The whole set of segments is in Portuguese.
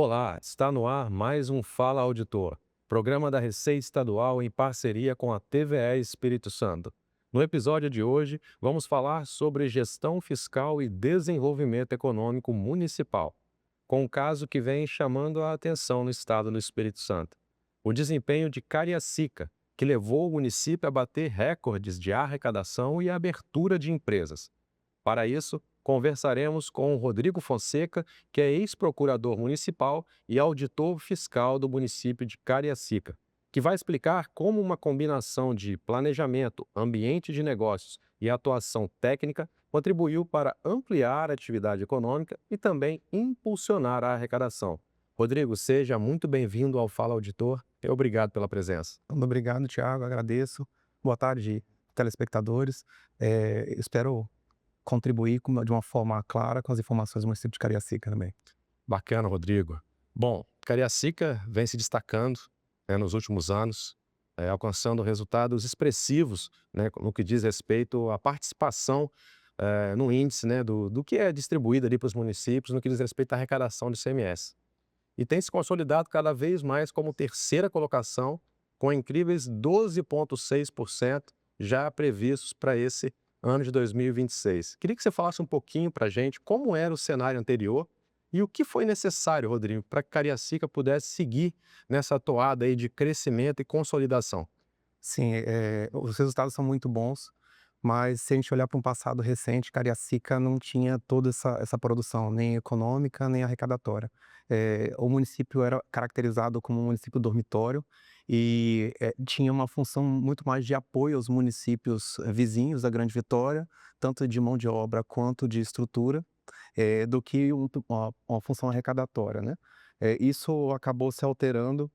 Olá, está no ar mais um Fala Auditor, programa da Receita Estadual em parceria com a TVE Espírito Santo. No episódio de hoje, vamos falar sobre gestão fiscal e desenvolvimento econômico municipal, com um caso que vem chamando a atenção no estado do Espírito Santo. O desempenho de Cariacica, que levou o município a bater recordes de arrecadação e abertura de empresas. Para isso, conversaremos com o Rodrigo Fonseca, que é ex-procurador municipal e auditor fiscal do município de Cariacica, que vai explicar como uma combinação de planejamento, ambiente de negócios e atuação técnica contribuiu para ampliar a atividade econômica e também impulsionar a arrecadação. Rodrigo, seja muito bem-vindo ao Fala Auditor e obrigado pela presença. Muito obrigado, Thiago, agradeço. Boa tarde, telespectadores. Espero contribuir de uma forma clara com as informações do município de Cariacica também. Bacana, Rodrigo. Bom, Cariacica vem se destacando, nos últimos anos, alcançando resultados expressivos, no que diz respeito à participação no índice, do que é distribuído ali para os municípios, no que diz respeito à arrecadação de ICMS. E tem se consolidado cada vez mais como terceira colocação, com incríveis 12,6% já previstos para esse ano de 2026. Queria que você falasse um pouquinho para a gente como era o cenário anterior e o que foi necessário, Rodrigo, para que Cariacica pudesse seguir nessa toada aí de crescimento e consolidação. Sim, os resultados são muito bons, mas se a gente olhar para um passado recente, Cariacica não tinha toda essa produção, nem econômica, nem arrecadatória. O município era caracterizado como um município dormitório e tinha uma função muito mais de apoio aos municípios vizinhos da Grande Vitória, tanto de mão de obra quanto de estrutura, do que uma função arrecadatória, né? Isso acabou se alterando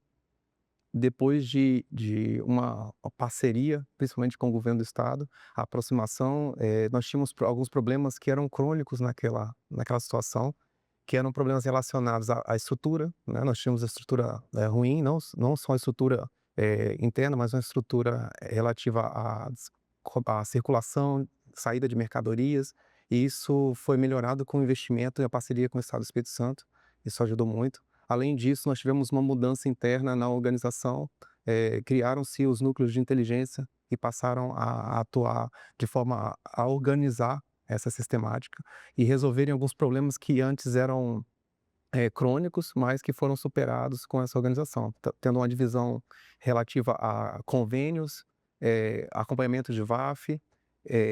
depois de uma parceria, principalmente com o governo do estado, a aproximação. Nós tínhamos alguns problemas que eram crônicos naquela situação, que eram problemas relacionados à estrutura, né? Nós tínhamos a estrutura ruim, não só a estrutura interna, mas uma estrutura relativa à circulação, saída de mercadorias, e isso foi melhorado com o investimento e a parceria com o Estado do Espírito Santo. Isso ajudou muito. Além disso, nós tivemos uma mudança interna na organização, criaram-se os núcleos de inteligência e passaram a atuar de forma a organizar essa sistemática e resolverem alguns problemas que antes eram crônicos, mas que foram superados com essa organização, tendo uma divisão relativa a convênios, acompanhamento de VAF,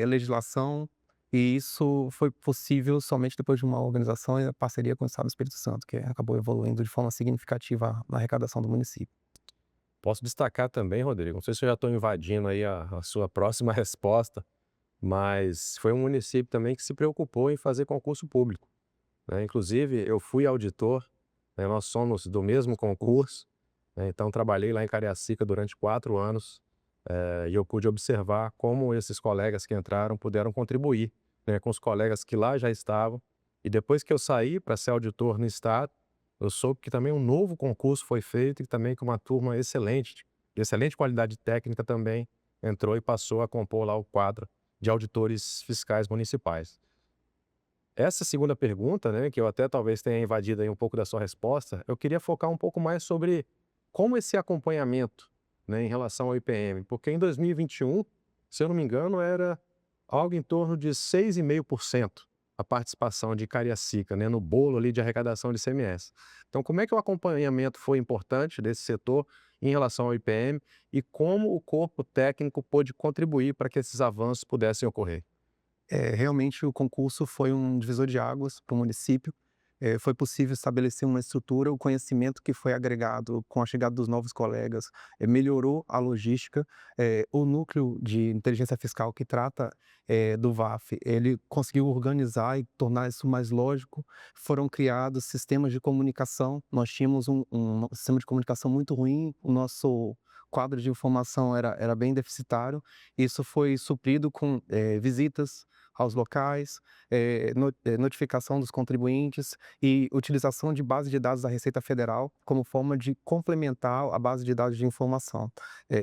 legislação, e isso foi possível somente depois de uma organização e a parceria com o Estado do Espírito Santo, que acabou evoluindo de forma significativa na arrecadação do município. Posso destacar também, Rodrigo, não sei se eu já estou invadindo aí a sua próxima resposta, mas foi um município também que se preocupou em fazer concurso público, né? Inclusive, eu fui auditor, nós somos do mesmo concurso, então trabalhei lá em Cariacica durante 4 anos, e eu pude observar como esses colegas que entraram puderam contribuir, com os colegas que lá já estavam. E depois que eu saí para ser auditor no estado, eu soube que também um novo concurso foi feito e também que uma turma excelente, de excelente qualidade técnica também entrou e passou a compor lá o quadro de auditores fiscais municipais. Essa segunda pergunta, que eu até talvez tenha invadido aí um pouco da sua resposta, eu queria focar um pouco mais sobre como esse acompanhamento, em relação ao IPM, porque em 2021, se eu não me engano, era algo em torno de 6,5% a participação de Cariacica, no bolo ali de arrecadação de ICMS. Então, como é que o acompanhamento foi importante desse setor em relação ao IPM e como o corpo técnico pôde contribuir para que esses avanços pudessem ocorrer? Realmente o concurso foi um divisor de águas para o município. Foi possível estabelecer uma estrutura, o conhecimento que foi agregado com a chegada dos novos colegas, melhorou a logística. O núcleo de inteligência fiscal que trata do VAF, ele conseguiu organizar e tornar isso mais lógico. Foram criados sistemas de comunicação. Nós tínhamos um sistema de comunicação muito ruim, o nosso quadro de informação era bem deficitário. Isso foi suprido com visitas aos locais, notificação dos contribuintes e utilização de base de dados da Receita Federal como forma de complementar a base de dados de informação.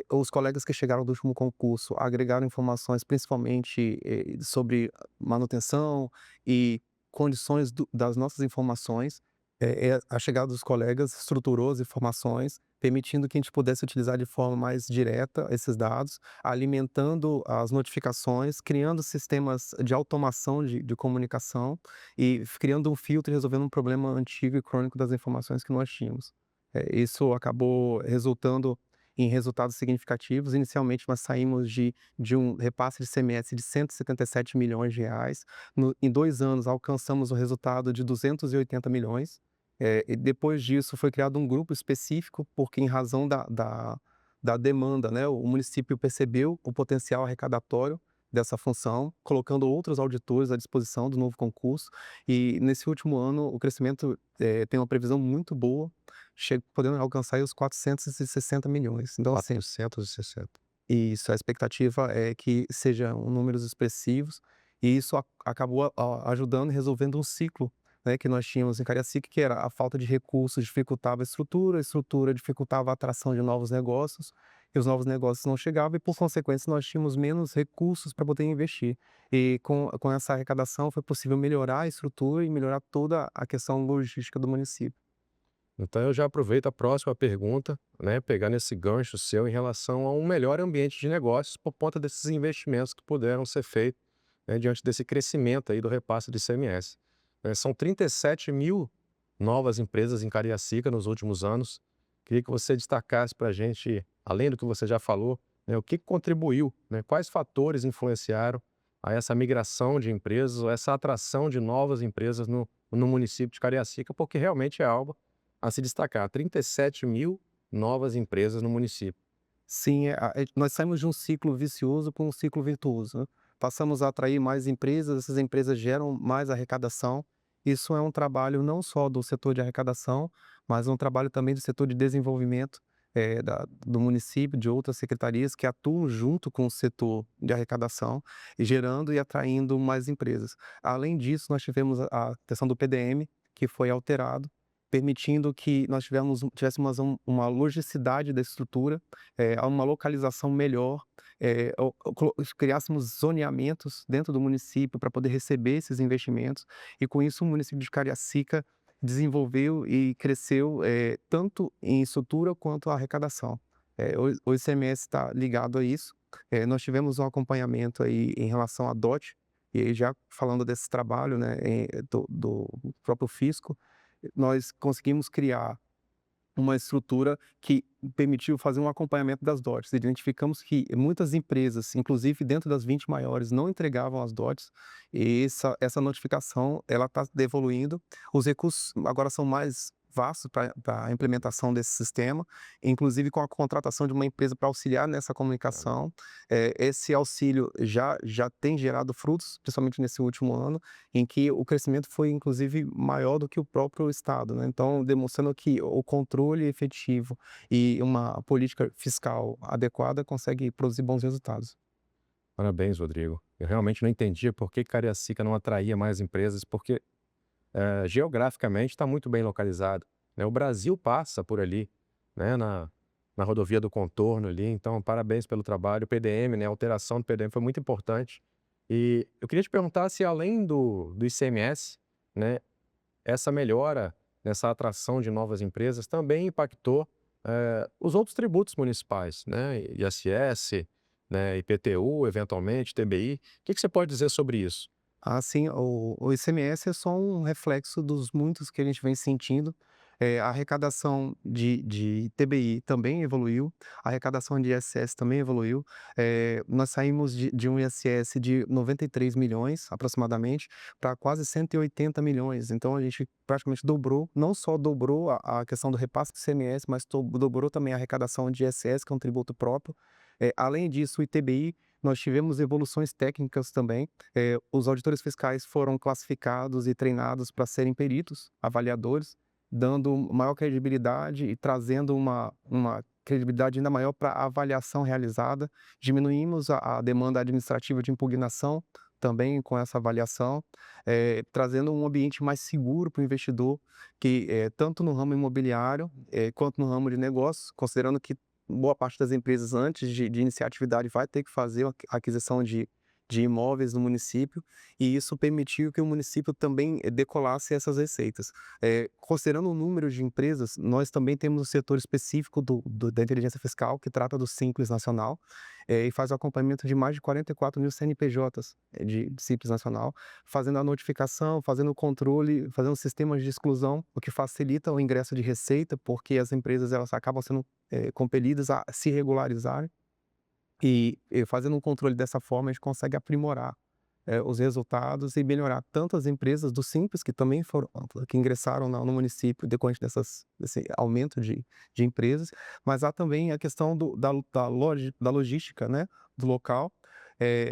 Os colegas que chegaram do último concurso agregaram informações principalmente sobre manutenção e condições das nossas informações. A chegada dos colegas estruturou as informações, permitindo que a gente pudesse utilizar de forma mais direta esses dados, alimentando as notificações, criando sistemas de automação de comunicação e criando um filtro e resolvendo um problema antigo e crônico das informações que nós tínhamos. Isso acabou resultando em resultados significativos. Inicialmente, nós saímos de um repasse de ICMS de R$ 177 milhões. Em 2 anos, alcançamos o resultado de 280 milhões. E depois disso foi criado um grupo específico, porque em razão da demanda, né, o município percebeu o potencial arrecadatório dessa função, colocando outros auditores à disposição do novo concurso, e nesse último ano o crescimento, tem uma previsão muito boa, podendo alcançar aí os 460 milhões. Então assim, 460. isso, a expectativa é que sejam números expressivos, e isso acabou ajudando e resolvendo um ciclo, né, que nós tínhamos em Cariacica, que era a falta de recursos dificultava a estrutura dificultava a atração de novos negócios, e os novos negócios não chegavam e, por consequência, nós tínhamos menos recursos para poder investir. E com essa arrecadação foi possível melhorar a estrutura e melhorar toda a questão logística do município. Então eu já aproveito a próxima pergunta, né, pegar nesse gancho seu em relação a um melhor ambiente de negócios por conta desses investimentos que puderam ser feitos, né, diante desse crescimento aí do repasse de ICMS. São 37 mil novas empresas em Cariacica nos últimos anos. Queria que você destacasse para a gente, além do que você já falou, né, o que contribuiu, né, quais fatores influenciaram a essa migração de empresas, ou essa atração de novas empresas no município de Cariacica, porque realmente é algo a se destacar, 37 mil novas empresas no município. Sim, nós saímos de um ciclo vicioso para um ciclo virtuoso, né. Passamos a atrair mais empresas, essas empresas geram mais arrecadação. Isso é um trabalho não só do setor de arrecadação, mas um trabalho também do setor de desenvolvimento, do município, de outras secretarias que atuam junto com o setor de arrecadação, e gerando e atraindo mais empresas. Além disso, nós tivemos a questão do PDM, que foi alterado, permitindo que nós tivéssemos uma logicidade da estrutura, uma localização melhor, criássemos zoneamentos dentro do município para poder receber esses investimentos, e com isso o município de Cariacica desenvolveu e cresceu, tanto em estrutura quanto a arrecadação. O ICMS está ligado a isso. Nós tivemos um acompanhamento aí em relação à DOT, e aí já falando desse trabalho, né, do próprio fisco, nós conseguimos criar uma estrutura que permitiu fazer um acompanhamento das DOTs. Identificamos que muitas empresas, inclusive dentro das 20 maiores, não entregavam as DOTs, e essa notificação ela está evoluindo. Os recursos agora são mais vastos para a implementação desse sistema, inclusive com a contratação de uma empresa para auxiliar nessa comunicação. Esse auxílio já tem gerado frutos, principalmente nesse último ano, em que o crescimento foi inclusive maior do que o próprio estado, né. Então, demonstrando que o controle efetivo e uma política fiscal adequada consegue produzir bons resultados. Parabéns, Rodrigo. Eu realmente não entendia por que Cariacica não atraía mais empresas, porque geograficamente está muito bem localizado, né? O Brasil passa por ali, né, na rodovia do contorno ali, então parabéns pelo trabalho. O PDM, né, a alteração do PDM foi muito importante. E eu queria te perguntar se além do ICMS, né, essa melhora nessa atração de novas empresas também impactou os outros tributos municipais, né, ISS, né, IPTU, eventualmente, TBI. O que que você pode dizer sobre isso? Assim, o ICMS é só um reflexo dos muitos que a gente vem sentindo. A arrecadação de TBI também evoluiu, a arrecadação de ISS também evoluiu. Nós saímos de um ISS de 93 milhões, aproximadamente, para quase 180 milhões. Então a gente praticamente dobrou, não só dobrou a questão do repasse do ICMS, mas dobrou também a arrecadação de ISS, que é um tributo próprio. Além disso, o ITBI, nós tivemos evoluções técnicas também. Os auditores fiscais foram classificados e treinados para serem peritos, avaliadores, dando maior credibilidade e trazendo uma credibilidade ainda maior para a avaliação realizada. Diminuímos a demanda administrativa de impugnação também com essa avaliação, trazendo um ambiente mais seguro para o investidor, que tanto no ramo imobiliário, quanto no ramo de negócios, considerando que boa parte das empresas, antes de iniciar a atividade, vai ter que fazer a aquisição de de imóveis no município, e isso permitiu que o município também decolasse essas receitas. Considerando o número de empresas, nós também temos um setor específico da inteligência fiscal, que trata do Simples Nacional, e faz o acompanhamento de mais de 44.000 CNPJs de Simples Nacional, fazendo a notificação, fazendo o controle, fazendo sistemas de exclusão, o que facilita o ingresso de receita, porque as empresas elas acabam sendo compelidas a se regularizarem. E fazendo um controle dessa forma, a gente consegue aprimorar, os resultados e melhorar tanto as empresas do Simples, que também foram que ingressaram no município decorrente desse aumento de empresas, mas há também a questão da logística, né, do local,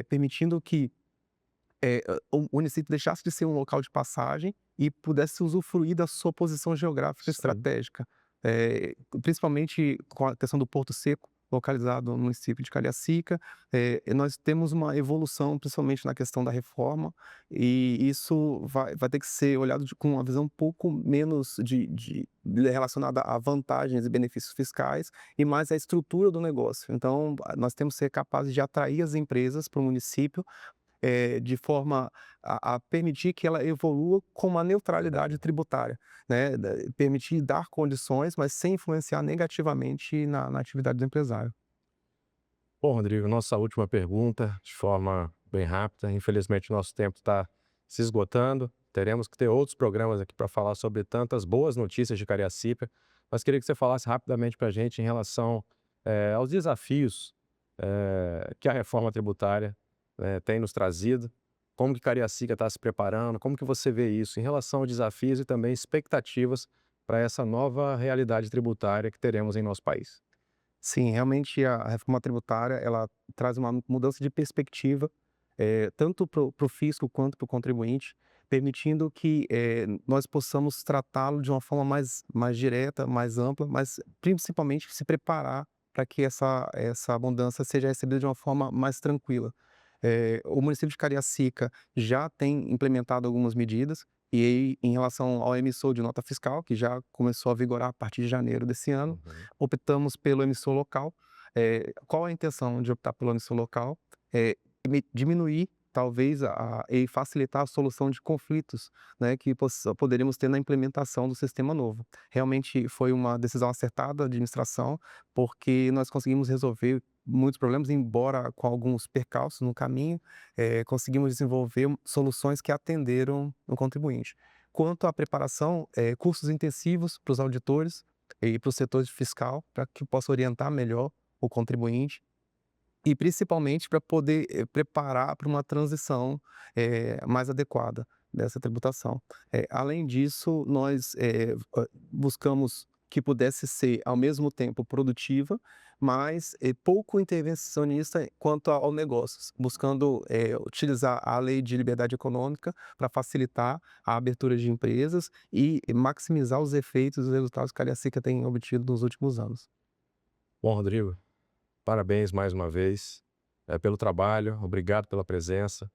permitindo que, o município deixasse de ser um local de passagem e pudesse usufruir da sua posição geográfica Sim. estratégica, principalmente com a questão do Porto Seco, localizado no município de Cariacica. Nós temos uma evolução, principalmente na questão da reforma, e isso vai ter que ser olhado com uma visão um pouco menos relacionada a vantagens e benefícios fiscais e mais à estrutura do negócio. Então, nós temos que ser capazes de atrair as empresas para o município, de forma a permitir que ela evolua com uma neutralidade tributária, né, permitir dar condições, mas sem influenciar negativamente na atividade do empresário. Bom, Rodrigo, nossa última pergunta, de forma bem rápida. Infelizmente, nosso tempo está se esgotando. Teremos que ter outros programas aqui para falar sobre tantas boas notícias de Cariacica, mas queria que você falasse rapidamente para a gente em relação aos desafios que a reforma tributária tem nos trazido, como que Cariacica está se preparando, como que você vê isso em relação a desafios e também expectativas para essa nova realidade tributária que teremos em nosso país. Sim, realmente a reforma tributária, ela traz uma mudança de perspectiva, tanto para o fisco quanto para o contribuinte, permitindo que, nós possamos tratá-lo de uma forma mais direta, mais ampla, mas principalmente se preparar para que essa mudança seja recebida de uma forma mais tranquila. O município de Cariacica já tem implementado algumas medidas, e aí, em relação ao emissor de nota fiscal, que já começou a vigorar a partir de janeiro desse ano, Uhum. optamos pelo emissor local. Qual a intenção de optar pelo emissor local? Diminuir, talvez, e facilitar a solução de conflitos, né, que poderíamos ter na implementação do sistema novo. Realmente foi uma decisão acertada da administração, porque nós conseguimos resolver muitos problemas, embora com alguns percalços no caminho, conseguimos desenvolver soluções que atenderam o contribuinte. Quanto à preparação, cursos intensivos para os auditores e para o setor de fiscal, para que possa orientar melhor o contribuinte e principalmente para poder, preparar para uma transição, mais adequada dessa tributação. Além disso, nós, buscamos que pudesse ser, ao mesmo tempo, produtiva, mas, pouco intervencionista quanto ao negócios, buscando, utilizar a Lei de Liberdade Econômica para facilitar a abertura de empresas e maximizar os efeitos e os resultados que a Cariacica tem obtido nos últimos anos. Bom, Rodrigo, parabéns mais uma vez, pelo trabalho, obrigado pela presença.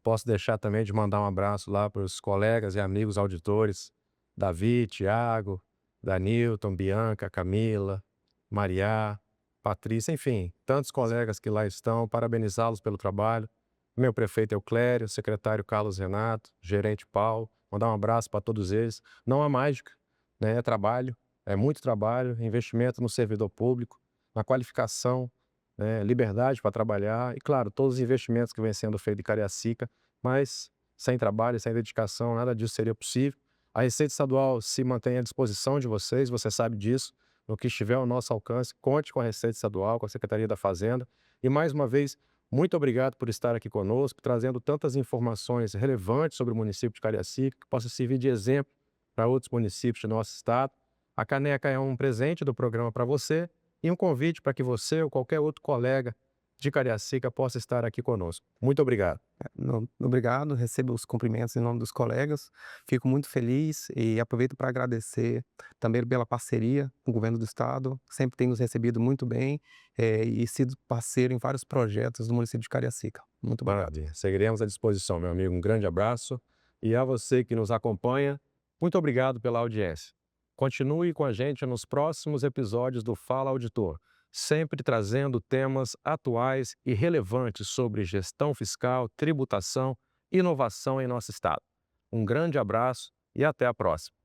Posso deixar também de mandar um abraço lá para os colegas e amigos auditores, Davi, Tiago, Danilton, Bianca, Camila, Mariá, Patrícia, enfim, tantos colegas que lá estão, parabenizá-los pelo trabalho. Meu prefeito Euclério, secretário Carlos Renato, gerente Paulo, mandar um abraço para todos eles. Não há mágica, né? É trabalho, é muito trabalho, investimento no servidor público, na qualificação, né, liberdade para trabalhar e, claro, todos os investimentos que vêm sendo feitos em Cariacica, mas sem trabalho, sem dedicação, nada disso seria possível. A Receita Estadual se mantém à disposição de vocês, você sabe disso. No que estiver ao nosso alcance, conte com a Receita Estadual, com a Secretaria da Fazenda. E, mais uma vez, muito obrigado por estar aqui conosco, trazendo tantas informações relevantes sobre o município de Cariacica, que possa servir de exemplo para outros municípios do nosso estado. A caneca é um presente do programa para você e um convite para que você ou qualquer outro colega de Cariacica possa estar aqui conosco. Muito obrigado. Não, obrigado, recebo os cumprimentos em nome dos colegas, fico muito feliz e aproveito para agradecer também pela parceria com o governo do estado, sempre tem nos recebido muito bem, e sido parceiro em vários projetos do município de Cariacica. Muito obrigado. Maravilha. Seguiremos à disposição, meu amigo. Um grande abraço. E a você que nos acompanha, muito obrigado pela audiência. Continue com a gente nos próximos episódios do Fala Auditor. sempre trazendo temas atuais e relevantes sobre gestão fiscal, tributação e inovação em nosso estado. Um grande abraço e até a próxima.